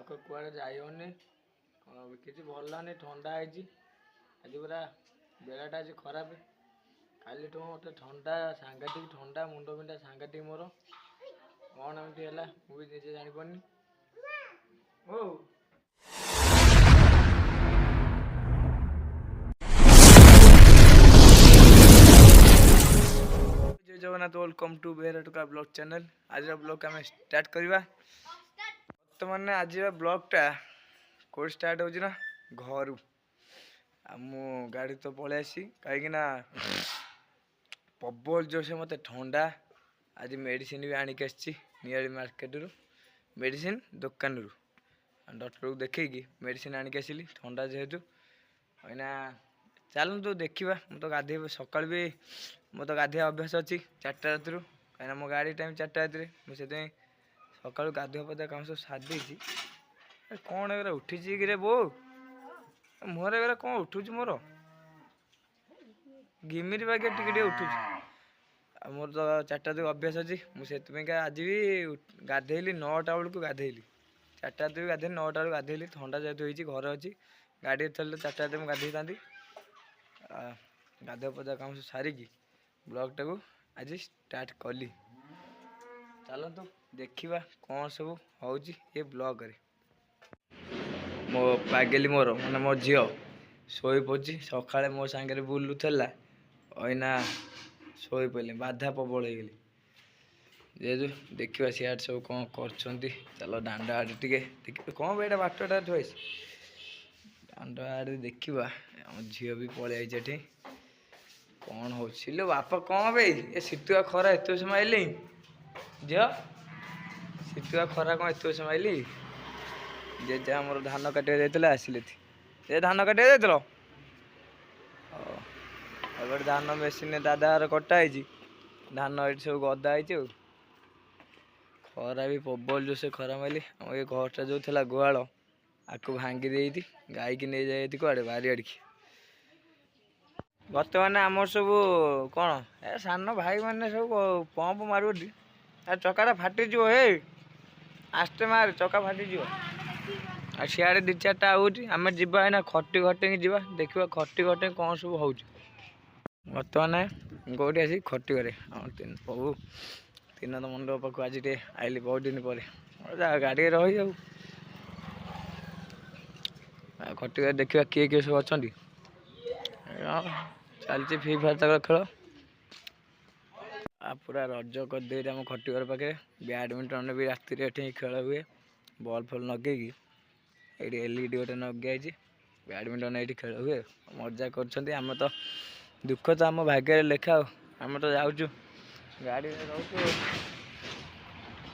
कुआड़े जाइनि किसी भल लानी ठंडा है आज पूरा बेलाटा आज खराब काली मत ठंडा सांघातिक ठंडा मुंड बिंधा सांघातिक मोर कौन एमती है मुझे निजे जापारे ओ जय जगन्नाथ वेलकम टू बेहराटुका ब्लॉग चैनल। आज ब्लॉग आम स्टार्ट करवा बर्तमान आज ब्लॉगटा कौट स्टार्ट हो घर मु गाड़ी तो पलि आसी कहीं प्रबल जो से मत ठंडा आज मेडिसिन भी आणिक नियाली मार्केट रू मेडिसिन दुकान रू डॉक्टर को देखी मेडिसिन आणिक आसिली ठंडा जेहेतु अना चलतु देखा मु तो गाधे सका भी मो तो गाधे अभ्यास अच्छी 4टा रात कहीं मो गाड़ी टाइम 4टा रात मुझे सका गाधुआ पाधुआ काम सब सारी कौन एगरा उठी कि बो मोर एगरा कौन उठू मोर घिमिरी बागे टे उठू मोर तो 4टा रात अभ्यास अच्छी मुझे आज भी गाधेली 9टा बेलू गाधेली 4टा रात भी गाधेली 9टा बेलू गाधेली ठंडा जेहतु होती घर अच्छी गाड़ी थी 4टा रात मुझे गाधे था गाधुआ पाधुआ काम सब सारिकी ब्लॉग टाक आज स्टार्ट कली चलतु देखा कौन सब हो ब्लॉग रे मो पागेली मोर मैंने मो झी शोई पड़ी सका मो सांगे बुलूला अना शोई पड़े बाधा प्रबल हो गली जेहेतु देखा सियाड सब कौन कर चलो दांड आड़े टे कौन भाई बाटटा थोड़ी दांड आड़े देखा आम झील भी पलि आई कौन हो बापा कौन भाई ये शीतुआ खरा एत समय आइली झील शीतुआ खरा कौन एत समय आइली जे आम धान काटा जाते आसिले जे धान काटा जाइल गोटे धान मेसीन दादा कटाई धान ये सब गदा है खरा भी प्रबल जो से खरा माइली आम ये घरटा जो था गुआल आपको भांगी दे गाई की नहीं जाए कड़े बारी आड़की बर्तमान आम सब कौन ए सान भाई मैंने सब पंप मार चका फाटीज हे आस्ते मार चका फाटीज सियाड़े 2-4टा आम जाना खटी खटे जा देखा खटी खटे कौन सब हो बर्तमान कौटी आस खटी करे प्रभु 3 मंडप पाक आज आइली बहुत दिन पर गाड़ी रही खटी करे देखा किए किए सब अच्छा चलती फ्री फायर तक खेल पूरा रज करदे आम खटीघर पाखे बैडमिंटन भी राति खेल हुए बल फल नगे ये एलईडी गोटे नगे बैडमिंटन ये खेल हुए मजा कर तो दुख तो आम भाग्य लेखा आम तो जाऊँ गाड़ी रोचे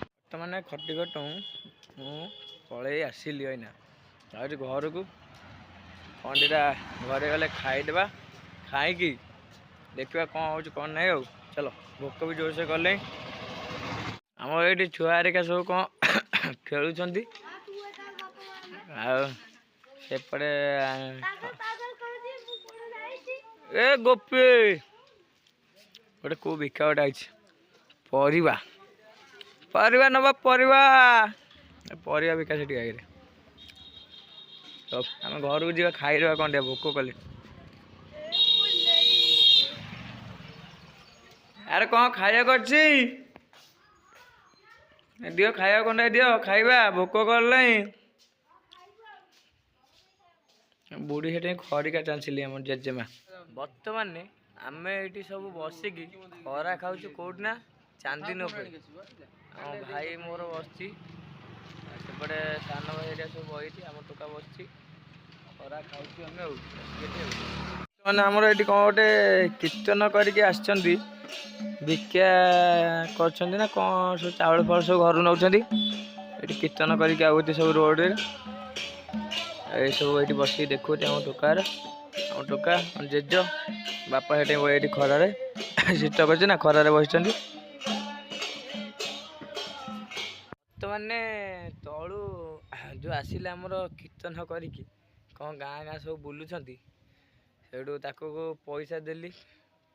बर्तमान खटीघर पलि आसिली अना घर को कौन टा घरे गले खाईदे खाई देखा कौन हो कौन ना चलो भोक भी जोर से कले आम ये छुआ हरिका सब कौन खेलुं सेपटे ए गोपी गोटे को भिका गोटे आई परिवा परिवा नवा परिवा परिवा बिका से आगे आम घर को जा खाई कौन भोक कले अरे कौन खाया कर दियो खाया कौन दियो खाइबा भोक कर बुढ़ी से खड़िका चांचली आम जेजेमा बर्तमान आम ये सब बसिकी खरा खाऊ कौटना चांदी आम भाई मोर बसपटे सान भाई सब बही आम टोका बस खरा खाऊ मैंने आमर ये कौन गोटे कीर्तन करके भिक्षा कर ना कौन सब चाउल फल सब घर नौ कीर्तन करके आते सब रोड ये सब ये बस देखो आम टोका जेज बापा ये खरारे शीत कर खरारे बस बर्तमान तलू जो आसिले आमर कीर्तन करिकी कौन गाँ गाँ सब बुलूं सेठू ताको पैसा देली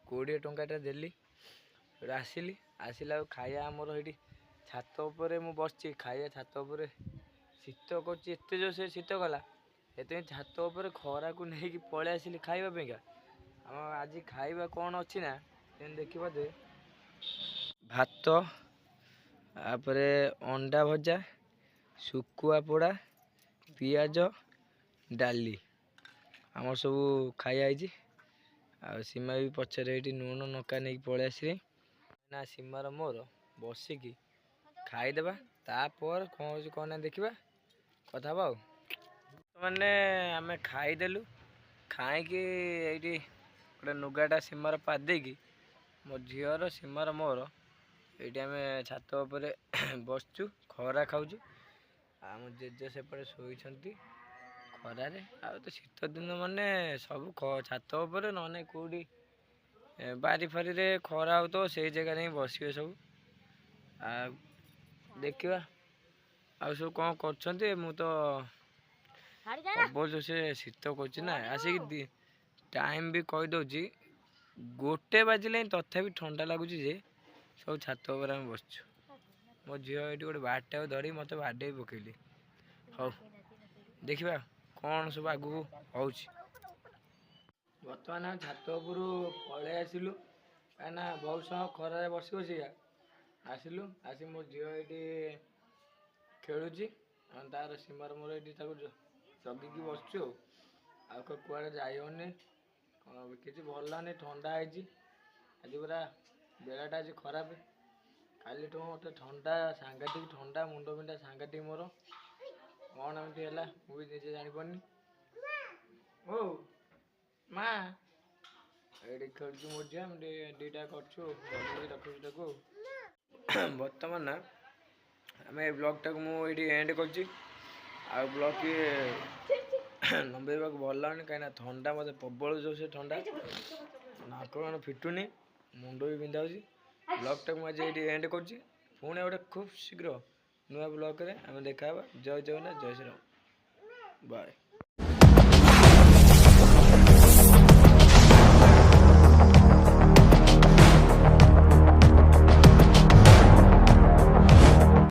20 टंकाटा देली आसिली आसला खाया आमर ये छात उपर मु बस खाया छात उपर ଶୀତ କରୁଛି ଏତେ ଜୋରସେ ଶୀତ କଲା ସେଥିପାଇଁ ଛାତ ଉପରେ ଖରାକୁ ନେଇକି ପଳେଇ ଆସିଲି ଖାଇବା ପାଇଁକା। ଆମ ଆଜି ଖାଇବା କ'ଣ ଅଛି ନା ସେମିତି ଦେଖିବ ଯେ ଭାତ, ତାପରେ ଅଣ୍ଡା ଭଜା, ଶୁଖୁଆ ପୋଡ଼ା, ପିଆଜ, ଡାଲି ଆମର ସବୁ ଖାଇବା ହେଇଛି। ଆଉ ସୀମା ବି ପଛରେ ଏଇଠି ଲୁଣ ଲଙ୍କା ନେଇକି ପଳେଇ ଆସିଲି ନା ସୀମାର ମୋର ବସିକି ଖାଇଦେବା। ତାପରେ କ'ଣ ହେଉଛି କ'ଣ ନାହିଁ ଦେଖିବା, କଥା ହବା ଆଉ। ମାନେ ଆମେ ଖାଇଦେଲୁ, ଖାଇକି ଏଇଠି ଗୋଟେ ଲୁଗାଟା ସୀମାର ପାରି ଦେଇକି ମୋ ଝିଅର ସୀମାର ମୋର ଏଇଠି ଆମେ ଛାତ ଉପରେ ବସିଛୁ, ଖରା ଖାଉଛୁ। ଆମ ଜେଜେ ସେପଟେ ଶୋଇଛନ୍ତି ଖରାରେ। ଆଉ ତ ଶୀତ ଦିନ ମାନେ ସବୁ ଛାତ ଉପରେ ନହେଲେ କେଉଁଠି ବାରି ଫାରିରେ ଖରା ହେଉଥିବ ସେଇ ଜାଗାରେ ହିଁ ବସିବେ ସବୁ। ଆଉ ଦେଖିବା ଆଉ ସବୁ କ'ଣ କରୁଛନ୍ତି। ମୁଁ ତ ପ୍ରବଳ ସେ ଶୀତ କରୁଛି ନା, ଆସିକି ଟାଇମ୍ ବି କହିଦେଉଛି 1 ବାଜିଲେ ହିଁ ତଥାପି ଥଣ୍ଡା ଲାଗୁଛି ଯେ ସବୁ ଛାତ ଉପରେ ଆମେ ବସିଛୁ। ମୋ ଝିଅ ଏଇଠି ଗୋଟେ ବାଟଟାକୁ ଧରି ମୋତେ ବାଡ଼େଇ ପକେଇଲି। ହଉ ଦେଖିବା କ'ଣ ସବୁ ଆଗକୁ ହେଉଛି। ବର୍ତ୍ତମାନ ଆମେ ଛାତ ଉପରୁ ପଳେଇ ଆସିଲୁ, କାହିଁକିନା ବହୁତ ସମୟ ଖରାରେ ବସି ବସିକା ଆସିଲୁ। ଆସି ମୋ ଝିଅ ଏଇଠି ଖେଳୁଛି, ତାର ସୀମାର ମୋର ଏଇଠି ତାକୁ ଜଗିକି ବସିଛୁ। ଆଉ କୁଆଡ଼େ ଯାଇ ହେଉନି, କିଛି ଭଲ ଲାଗୁନି, ଥଣ୍ଡା ହେଇଛି। ଆଜି ପୁରା ବେଳାଟା ଆଜି ଖରାପ, କାଲିଠୁ ମୋତେ ଥଣ୍ଡା ସାଂଘାତିକ, ଥଣ୍ଡା ମୁଣ୍ଡ ବିନ୍ଧା ସାଂଘାତିକ ମୋର। କ'ଣ ଏମିତି ହେଲା ମୁଁ ବି ନିଜେ ଜାଣିପାରୁନି। ଓ ମା ଏଇଠି ଖେଳୁଛୁ ମୋ ଝିଅ, ଆମେ ଦୁଇଟା କରୁଛୁ ରଖୁଛୁ ତାକୁ। ବର୍ତ୍ତମାନ ଆମେ ଏ ବ୍ଲଗ୍ଟାକୁ ମୁଁ ଏଇଠି ଏଣ୍ଡ କରୁଛି। ଆଉ ବ୍ଲଗ୍ ଲମ୍ବେଇବାକୁ ଭଲ ଲାଗୁନି, କାହିଁକିନା ଥଣ୍ଡା ମୋତେ ପ୍ରବଳ ଜୋରସେ ଥଣ୍ଡା, ନାକ କାନ ଫିଟୁନି, ମୁଣ୍ଡ ବି ବିନ୍ଧା ହେଉଛି। ବ୍ଲଗ୍ଟାକୁ ମୁଁ ଆଜି ଏଇଠି ଏଣ୍ଡ କରୁଛି। ପୁଣି ଗୋଟେ ଖୁବ୍ ଶୀଘ୍ର ନୂଆ ବ୍ଲଗ୍ରେ ଆମେ ଦେଖା ହେବା। ଜୟ ଜଗନ୍ନାଥ, ଜୟ ଶ୍ରୀରାମ, ବାଏ।